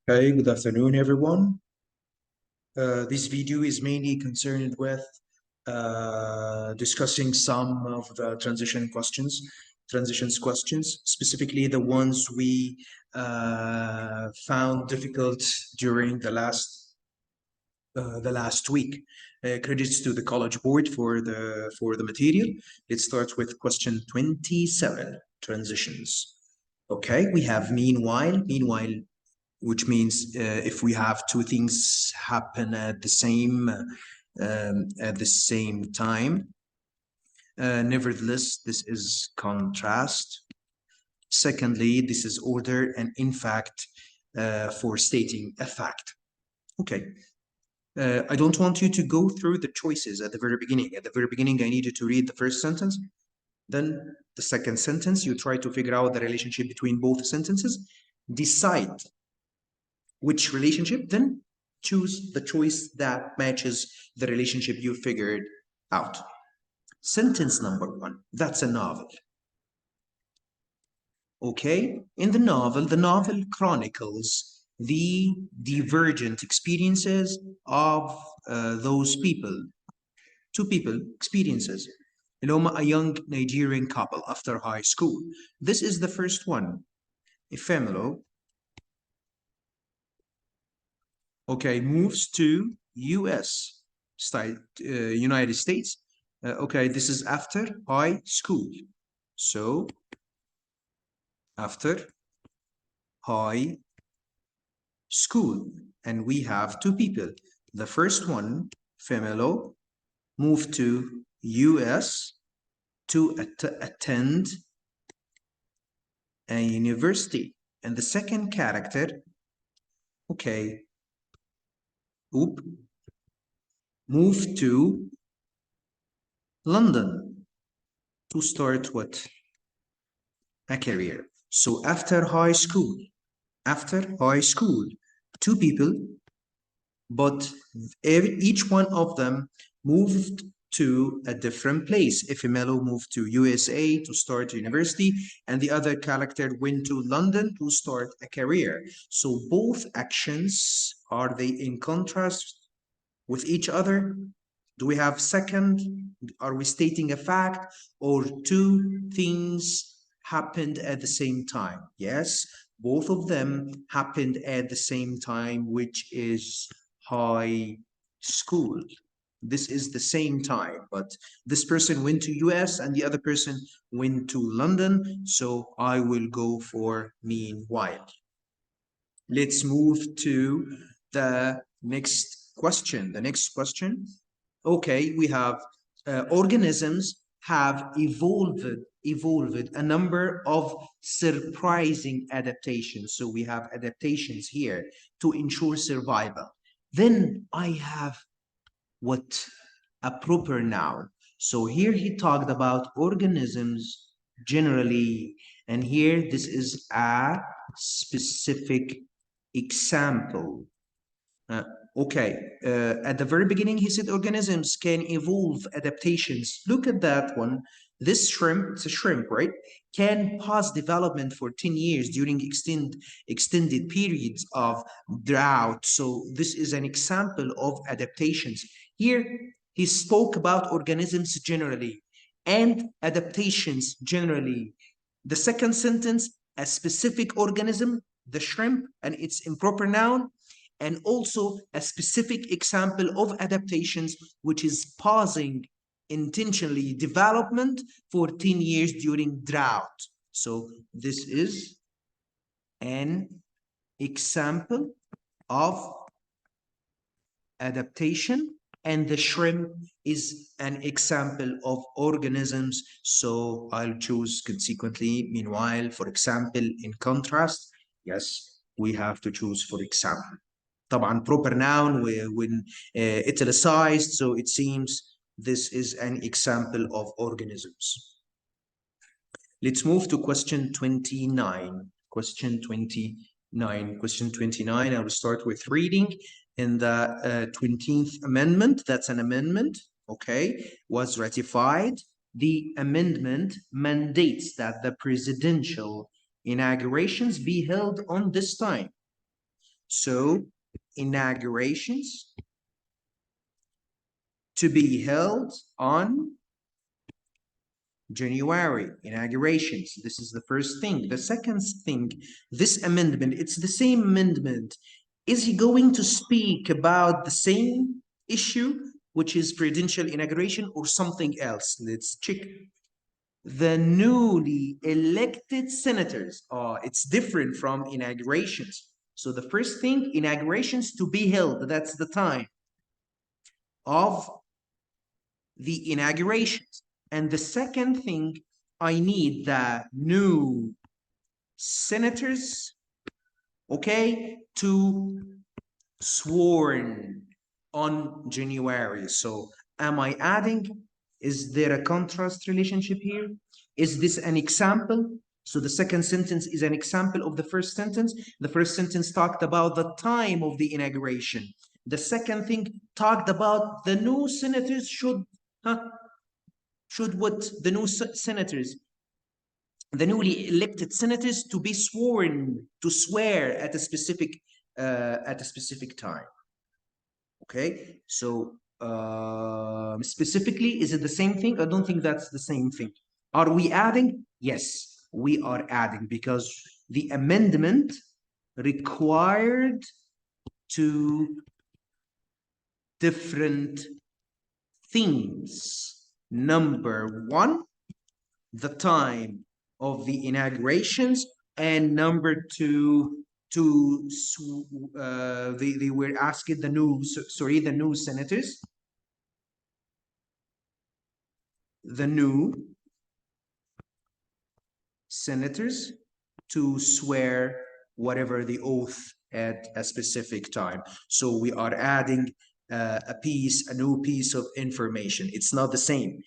Okay, good afternoon, everyone. This video is mainly concerned with discussing some of the transitions questions, specifically the ones we found difficult during the last week. Credits to the College Board for the material. Let's start with question 27, transitions. Okay, we have meanwhile. Meanwhile, which means if we have two things happen at the same time. Nevertheless, this is contrast. Secondly, this is order, and in fact, for stating a fact. Okay. I don't want you to go through the choices at the very beginning. At the very beginning, I need you to read the first sentence. Then the second sentence, you try to figure out the relationship between both sentences. Decide which relationship, then choose the choice that matches the relationship you figured out. Sentence number one, that's a novel. Okay, in the novel chronicles the divergent experiences of those people, two people experiences. Iloma, a young Nigerian couple after high school. This is the first one. Efemelo, okay, moves to US, United States. Okay, this is after high school. So, after high school. And we have two people. The first one, Femelo, moved to US to attend a university. And the second character, okay, moved to London to start what? A career. So after high school, two people, but each one of them moved to a different place. Efemelo moved to USA to start university, and the other character went to London to start a career. So both actions, are they in contrast with each other? Do we have second? Are we stating a fact? Or two things happened at the same time? Yes, both of them happened at the same time, which is high school. This is the same time, but this person went to US and the other person went to London. So I will go for meanwhile. Let's move to the next question. The next question. Okay, we have organisms have evolved a number of surprising adaptations. So we have adaptations here to ensure survival. Then I have what? A proper noun. So here he talked about organisms generally, and here this is a specific example. Okay, at the very beginning, he said organisms can evolve adaptations. Look at that one. This shrimp, it's a shrimp, right? Can pause development for 10 years during extended periods of drought. So this is an example of adaptations. Here, he spoke about organisms generally and adaptations generally. The second sentence, a specific organism, the shrimp, and its improper noun, and also a specific example of adaptations, which is pausing intentionally development for 10 years during drought. So this is an example of adaptation, and the shrimp is an example of organisms. So I'll choose consequently. Meanwhile, for example, in contrast, yes, we have to choose for example. طبعا proper noun when italicized, so it seems this is an example of organisms. Let's move to question 29. Question 29. I will start with reading. In the 20th Amendment, that's an amendment, okay, was ratified. The amendment mandates that the presidential inaugurations be held on this time. So inaugurations to be held on January, inaugurations. This is the first thing. The second thing, this amendment, it's the same amendment. Is he going to speak about the same issue, which is presidential inauguration, or something else? Let's check. The newly elected senators. It's different from inaugurations. So the first thing, inaugurations to be held, that's the time of the inaugurations. And the second thing, I need the new senators, okay, to sworn on January. So am I adding? Is there a contrast relationship here? Is this an example? So the second sentence is an example of the first sentence. The first sentence talked about the time of the inauguration. The second thing talked about the new senators should what? The new senators, the newly elected senators to be sworn, to swear at a specific time. Okay, so specifically, is it the same thing? I don't think that's the same thing. Are we adding? Yes, we are adding, because the amendment required two different things. Number one, the time of the inaugurations, and number two, they were asking the new senators, to swear whatever the oath at a specific time. So we are adding a new piece of information. It's not the same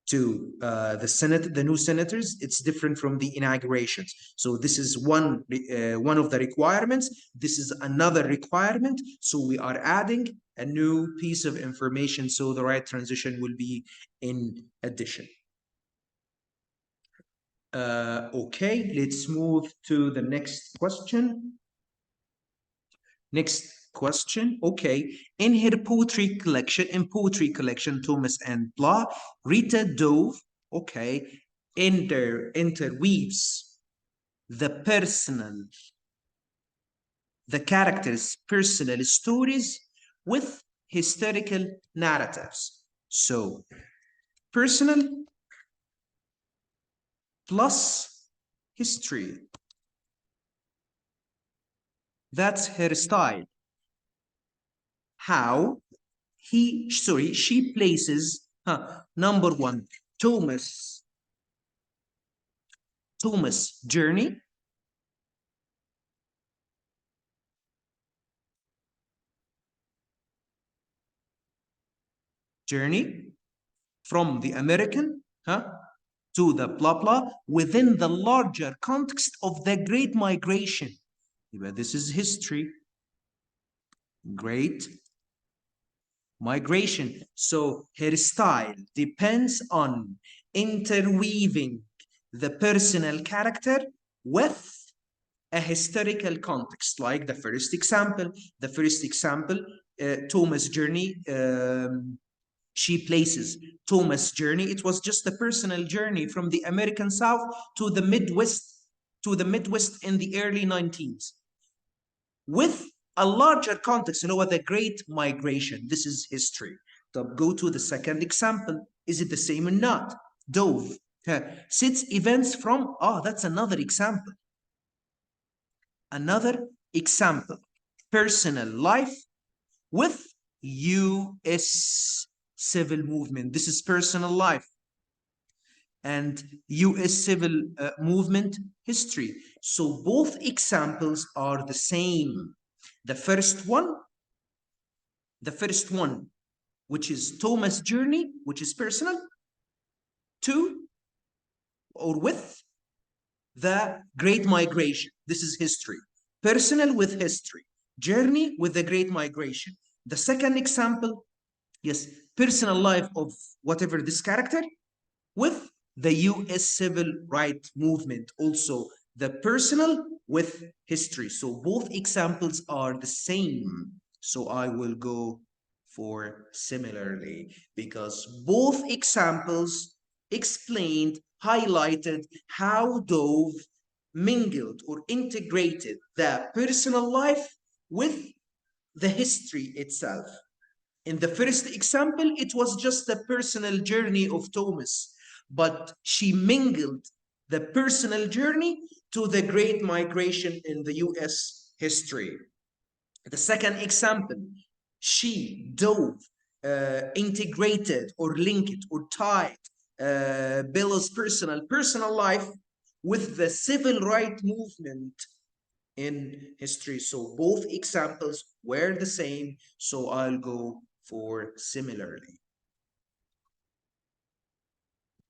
to the new senators. It's different from the inaugurations. So this is one of the requirements. This is another requirement. So we are adding a new piece of information. So the right transition will be in addition. Okay, let's move to the next question. Okay. In poetry collection, Thomas and Blah, Rita Dove, okay, interweaves the characters' personal stories with historical narratives. So, personal plus history. That's her style. How she places number one, Thomas journey, from the American to the blah blah within the larger context of the Great Migration. This is history. Great Migration. So her style depends on interweaving the personal character with a historical context, like the first example. Thomas' journey, she places Thomas' journey. It was just a personal journey from the American South to the Midwest, in the early 19s, with a larger context, the Great Migration. This is history. So go to the second example. Is it the same or not? Dove sits events from, that's another example. Personal life with U.S. civil movement. This is personal life. And U.S. civil movement history. So both examples are the same. The first one, which is Thomas' journey, which is personal, with the Great Migration. This is history. Personal with history. Journey with the Great Migration. The second example, yes, personal life of whatever this character with the U.S. civil rights movement, also the personal with history. So both examples are the same. So I will go for similarly because both examples explained, highlighted how Dove mingled or integrated the personal life with the history itself. In the first example, it was just the personal journey of Thomas, but she mingled the personal journey to the Great Migration in the US history. The second example, she dove, integrated or linked or tied Bella's personal life with the civil rights movement in history. So both examples were the same. So I'll go for similarly.